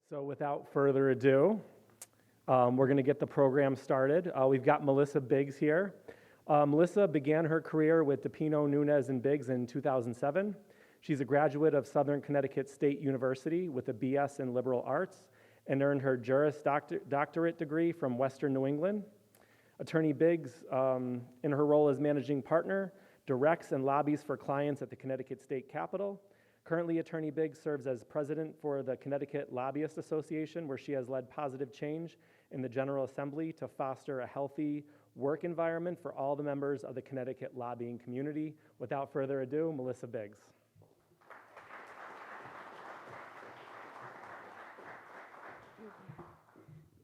So without further ado, we're going to get the program started. We've got Melissa Biggs here. Melissa began her career with DePino, Nunez, and Biggs in 2007. She's a graduate of Southern Connecticut State University with a BS in Liberal Arts and earned her Juris Doctorate degree from Western New England. Attorney Biggs, in her role as managing partner, directs and lobbies for clients at the Connecticut State Capitol. Currently, Attorney Biggs serves as president for the Connecticut Lobbyist Association, where she has led positive change in the General Assembly to foster a healthy work environment for all the members of the Connecticut lobbying community. Without further ado, Melissa Biggs.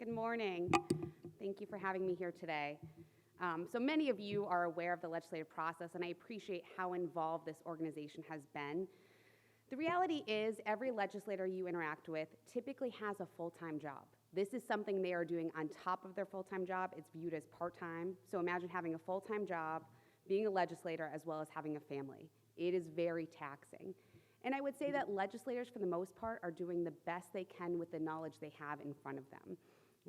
Good morning. Thank you for having me here today. So many of you are aware of the legislative process, and I appreciate how involved this organization has been. The reality is every legislator you interact with typically has a full-time job. This is something they are doing on top of their full-time job. It's viewed as part-time. So imagine having a full-time job, being a legislator, as well as having a family. It is very taxing. And I would say that legislators, for the most part, are doing the best they can with the knowledge they have in front of them.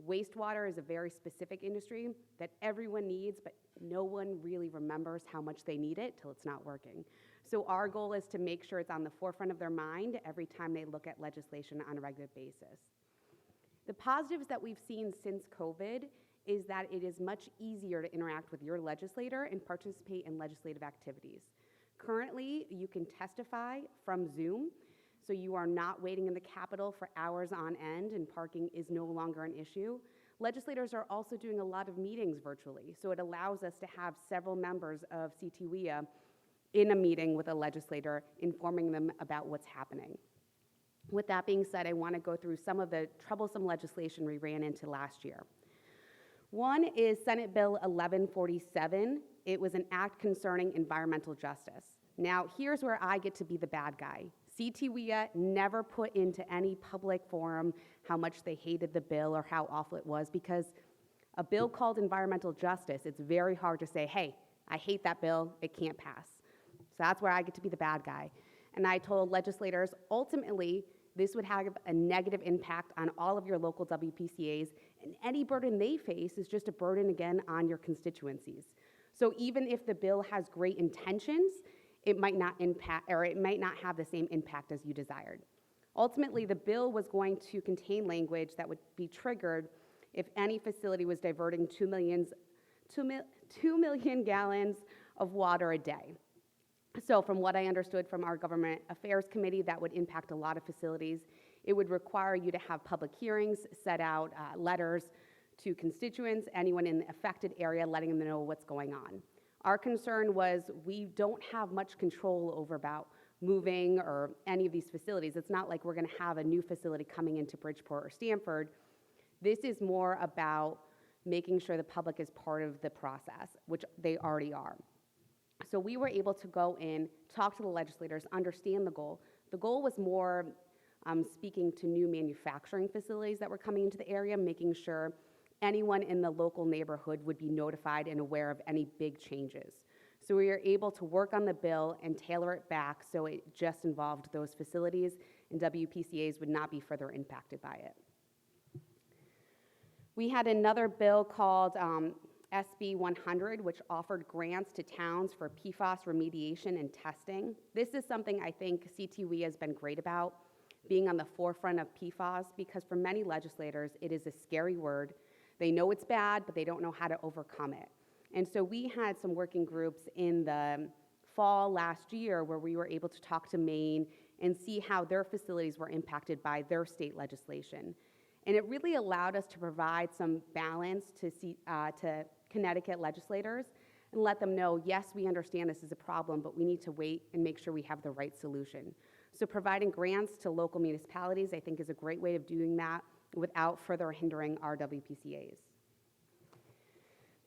Wastewater is a very specific industry that everyone needs, but no one really remembers how much they need it till it's not working. So our goal is to make sure it's on the forefront of their mind every time they look at legislation on a regular basis. The positives that we've seen since COVID is that it is much easier to interact with your legislator and participate in legislative activities. Currently, you can testify from Zoom, so you are not waiting in the Capitol for hours on end, and parking is no longer an issue. Legislators are also doing a lot of meetings virtually, so it allows us to have several members of CTWIA in a meeting with a legislator, informing them about what's happening. With that being said, I want to go through some of the troublesome legislation we ran into last year. One is Senate Bill 1147. It was an act concerning environmental justice. Now, here's where I get to be the bad guy. CTWIA never put into any public forum how much they hated the bill or how awful it was, because a bill called environmental justice, it's very hard to say, hey, I hate that bill, it can't pass. So that's where I get to be the bad guy. And I told legislators, ultimately, this would have a negative impact on all of your local WPCAs, and any burden they face is just a burden again on your constituencies. So even if the bill has great intentions, it might not impact, or it might not have the same impact as you desired. Ultimately, the bill was going to contain language that would be triggered if any facility was diverting 2 million gallons of water a day. So from what I understood from our Government Affairs Committee, that would impact a lot of facilities. It would require you to have public hearings, set out letters to constituents, anyone in the affected area, letting them know what's going on. Our concern was we don't have much control over about moving or any of these facilities. It's not like we're going to have a new facility coming into Bridgeport or Stamford. This is more about making sure the public is part of the process, which they already are. So we were able to go in, talk to the legislators, understand the goal. The goal was more speaking to new manufacturing facilities that were coming into the area, making sure anyone in the local neighborhood would be notified and aware of any big changes. So we were able to work on the bill and tailor it back so it just involved those facilities, and WPCAs would not be further impacted by it. We had another bill called SB 100, which offered grants to towns for PFAS remediation and testing. This is something I think CTWIA has been great about, being on the forefront of PFAS, because for many legislators, it is a scary word. They know it's bad, but they don't know how to overcome it. And so we had some working groups in the fall last year where we were able to talk to Maine and see how their facilities were impacted by their state legislation. And it really allowed us to provide some balance to Connecticut legislators and let them know, yes, we understand this is a problem, but we need to wait and make sure we have the right solution. So providing grants to local municipalities, I think, is a great way of doing that without further hindering our WPCAs.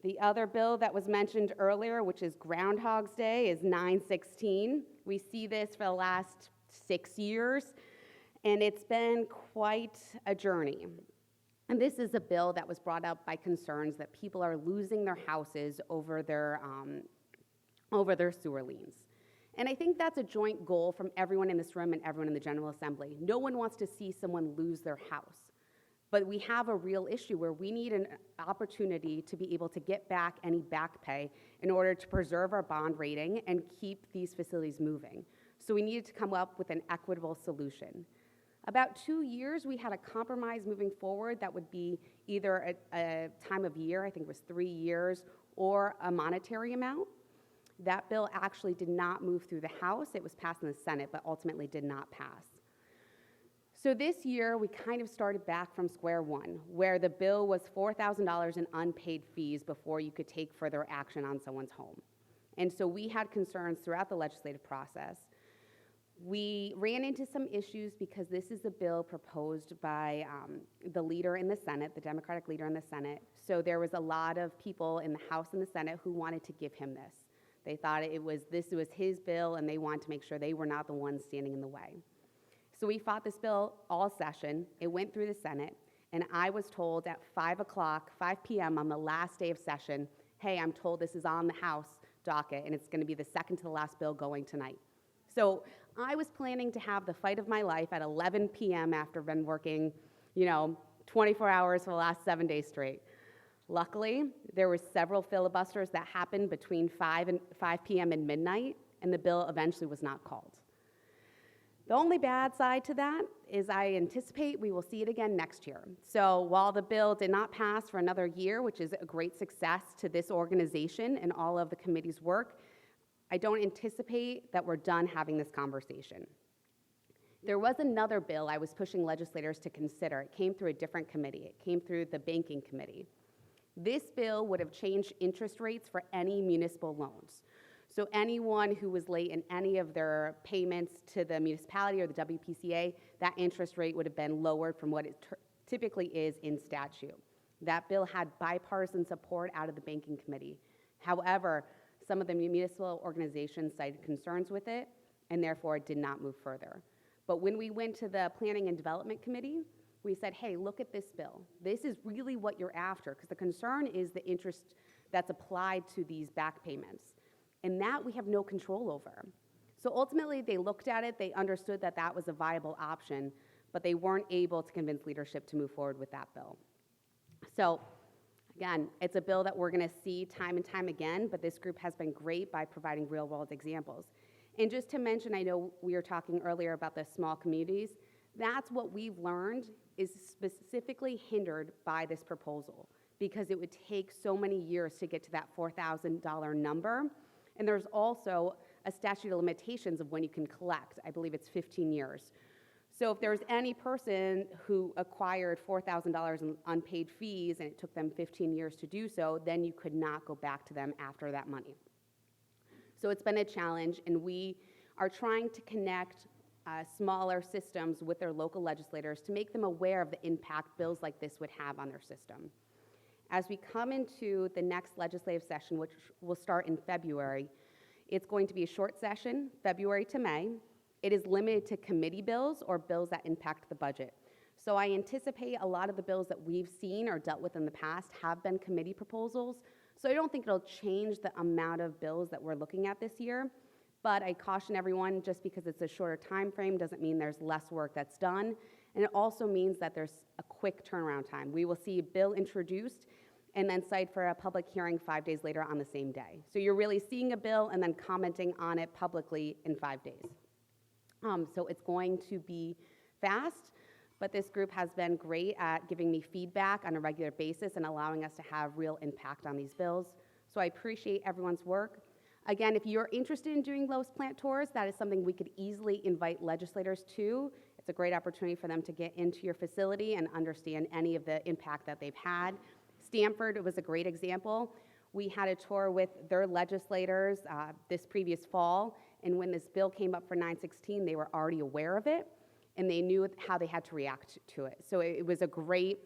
The other bill that was mentioned earlier, which is Groundhog's Day, is 916. We see this for the last 6 years, and it's been quite a journey. And this is a bill that was brought up by concerns that people are losing their houses over their sewer liens. And I think that's a joint goal from everyone in this room and everyone in the General Assembly. No one wants to see someone lose their house. But we have a real issue where we need an opportunity to be able to get back any back pay in order to preserve our bond rating and keep these facilities moving. So we needed to come up with an equitable solution. About 2 years, we had a compromise moving forward that would be either a time of year, I think it was 3 years, or a monetary amount. That bill actually did not move through the House. It was passed in the Senate, but ultimately did not pass. So this year, we kind of started back from square one, where the bill was $4,000 in unpaid fees before you could take further action on someone's home. And so we had concerns throughout the legislative process. We ran into some issues because this is a bill proposed by the leader in the Senate, the Democratic leader in the Senate. So there was a lot of people in the House and the Senate who wanted to give him this. They thought this was his bill, and they wanted to make sure they were not the ones standing in the way. So we fought this bill all session. It went through the Senate, and I was told at 5 p.m. on the last day of session, hey, I'm told this is on the House docket, and it's going to be the second to the last bill going tonight. So I was planning to have the fight of my life at 11 p.m. after been working, 24 hours for the last 7 days straight. Luckily, there were several filibusters that happened between 5 p.m. and midnight, and the bill eventually was not called. The only bad side to that is I anticipate we will see it again next year. So while the bill did not pass for another year, which is a great success to this organization and all of the committee's work, I don't anticipate that we're done having this conversation. There was another bill I was pushing legislators to consider. It came through a different committee. It came through the Banking Committee. This bill would have changed interest rates for any municipal loans. So anyone who was late in any of their payments to the municipality or the WPCA, that interest rate would have been lowered from what it typically is in statute. That bill had bipartisan support out of the Banking Committee. However, some of the municipal organizations cited concerns with it, and therefore it did not move further. But when we went to the Planning and Development Committee, we said, hey, look at this bill. This is really what you're after, because the concern is the interest that's applied to these back payments. And that we have no control over. So ultimately, they looked at it, they understood that that was a viable option, but they weren't able to convince leadership to move forward with that bill. So again, it's a bill that we're gonna see time and time again, but this group has been great by providing real-world examples. And just to mention, I know we were talking earlier about the small communities, that's what we've learned is specifically hindered by this proposal, because it would take so many years to get to that $4,000 number. And there's also a statute of limitations of when you can collect. I believe it's 15 years. So if there's any person who acquired $4,000 in unpaid fees and it took them 15 years to do so, then you could not go back to them after that money. So it's been a challenge, and we are trying to connect smaller systems with their local legislators to make them aware of the impact bills like this would have on their system. As we come into the next legislative session, which will start in February, it's going to be a short session, February to May. It is limited to committee bills or bills that impact the budget. So I anticipate a lot of the bills that we've seen or dealt with in the past have been committee proposals. So I don't think it'll change the amount of bills that we're looking at this year. But I caution everyone, just because it's a shorter time frame doesn't mean there's less work that's done. And it also means that there's a quick turnaround time. We will see a bill introduced and then cite for a public hearing 5 days later on the same day. So you're really seeing a bill and then commenting on it publicly in 5 days. So it's going to be fast, but this group has been great at giving me feedback on a regular basis and allowing us to have real impact on these bills. So I appreciate everyone's work. Again, if you're interested in doing Lowe's plant tours, that is something we could easily invite legislators to. It's a great opportunity for them to get into your facility and understand any of the impact that they've had. Stamford was a great example. We had a tour with their legislators this previous fall, and when this bill came up for 916, they were already aware of it, and they knew how they had to react to it. So it was a great,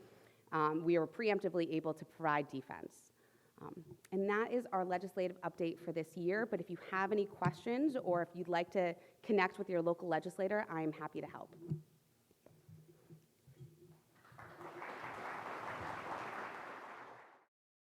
we were preemptively able to provide defense. And that is our legislative update for this year, but if you have any questions or if you'd like to connect with your local legislator, I am happy to help.